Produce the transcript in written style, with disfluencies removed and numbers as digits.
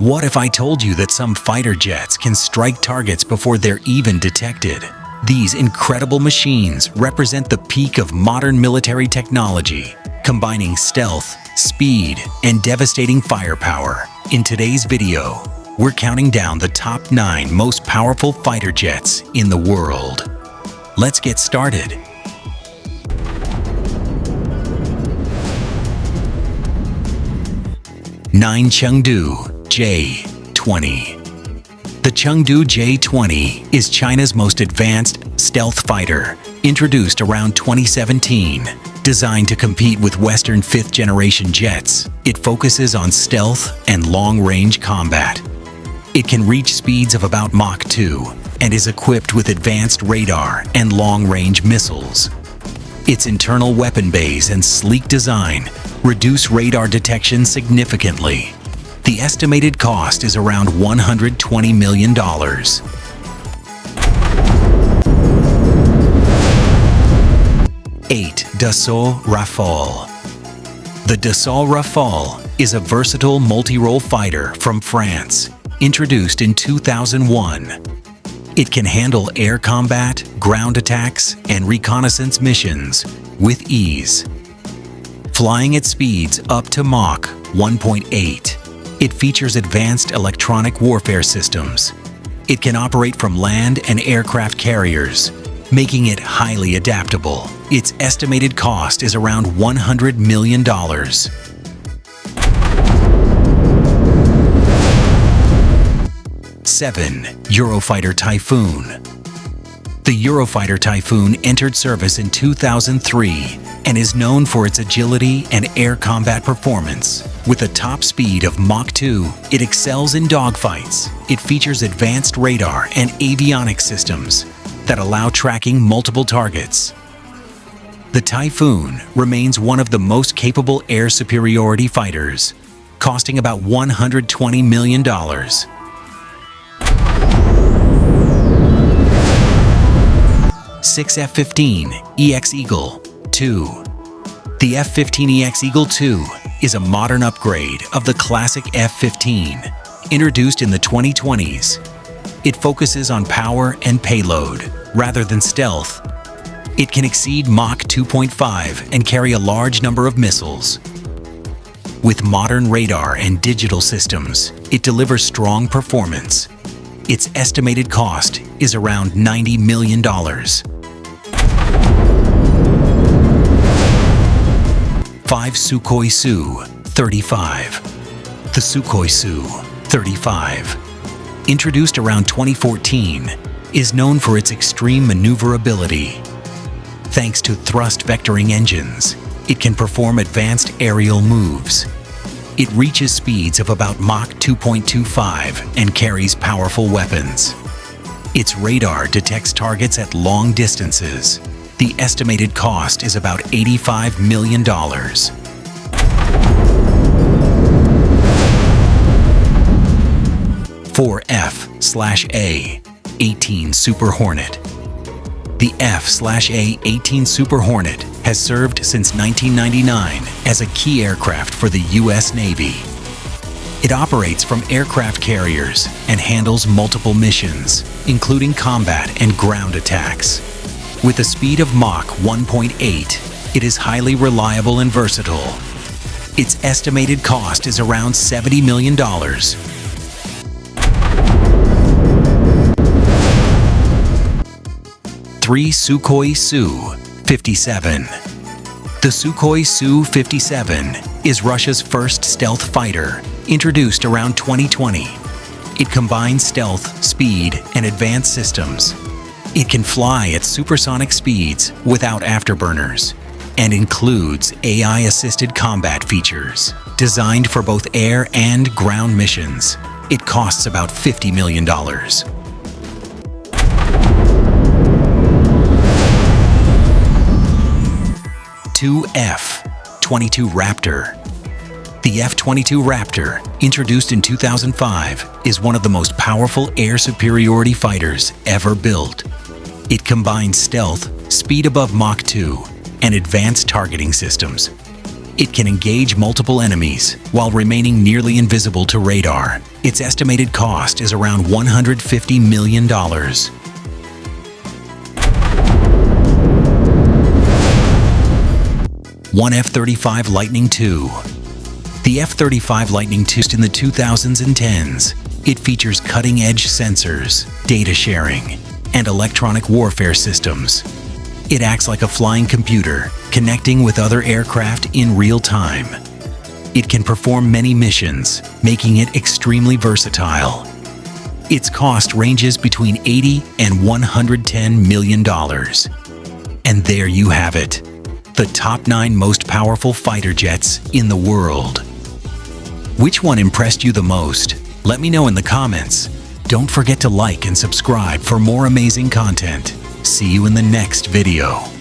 What if I told you that some fighter jets can strike targets before they're even detected? These incredible machines represent the peak of modern military technology, combining stealth, speed, and devastating firepower. In today's video, we're counting down the top 9 most powerful fighter jets in the world. Let's get started. 9. Chengdu J-20. The Chengdu J-20 is China's most advanced stealth fighter, introduced around 2017. Designed to compete with Western 5th-generation jets, it focuses on stealth and long-range combat. It can reach speeds of about Mach 2 and is equipped with advanced radar and long-range missiles. Its internal weapon bays and sleek design reduce radar detection significantly. The estimated cost is around $120 million. 8. Dassault Rafale. The Dassault Rafale is a versatile multi-role fighter from France, introduced in 2001. It can handle air combat, ground attacks, and reconnaissance missions with ease. Flying at speeds up to Mach 1.8, it features advanced electronic warfare systems. It can operate from land and aircraft carriers, making it highly adaptable. Its estimated cost is around $100 million. 7. Eurofighter Typhoon. The Eurofighter Typhoon entered service in 2003 and is known for its agility and air combat performance. With a top speed of Mach 2, it excels in dogfights. It features advanced radar and avionics systems that allow tracking multiple targets. The Typhoon remains one of the most capable air superiority fighters, costing about $120 million. 6. F-15EX Eagle II. The F-15EX Eagle II is a modern upgrade of the classic F-15, introduced in the 2020s. It focuses on power and payload rather than stealth. It can exceed Mach 2.5 and carry a large number of missiles. With modern radar and digital systems, it delivers strong performance. Its estimated cost is around $90 million. 5. Sukhoi Su-35. The Sukhoi Su-35, introduced around 2014, is known for its extreme maneuverability. Thanks to thrust vectoring engines, it can perform advanced aerial moves. It reaches speeds of about Mach 2.25 and carries powerful weapons. Its radar detects targets at long distances. The estimated cost is about $85 million. 4. F/A-18 Super Hornet. The F/A-18 Super Hornet has served since 1999 as a key aircraft for the U.S. Navy. It operates from aircraft carriers and handles multiple missions, including combat and ground attacks. With a speed of Mach 1.8, it is highly reliable and versatile. Its estimated cost is around $70 million. 3. Sukhoi Su-57. The Sukhoi Su-57 is Russia's first stealth fighter, introduced around 2020. It combines stealth, speed, and advanced systems. It can fly at supersonic speeds without afterburners and includes AI-assisted combat features. Designed for both air and ground missions, it costs about $50 million. 2. F-22 Raptor. The F-22 Raptor, introduced in 2005, is one of the most powerful air superiority fighters ever built. It combines stealth, speed above Mach 2, and advanced targeting systems. It can engage multiple enemies while remaining nearly invisible to radar. Its estimated cost is around $150 million. One F-35 Lightning II. The F-35 Lightning II in the 2010s. It features cutting-edge sensors, data sharing, and electronic warfare systems. It acts like a flying computer, connecting with other aircraft in real time. It can perform many missions, making it extremely versatile. Its cost ranges between $80 and $110 million. And there you have it, the top 9 most powerful fighter jets in the world. Which one impressed you the most? Let me know in the comments. Don't forget to like and subscribe for more amazing content. See you in the next video.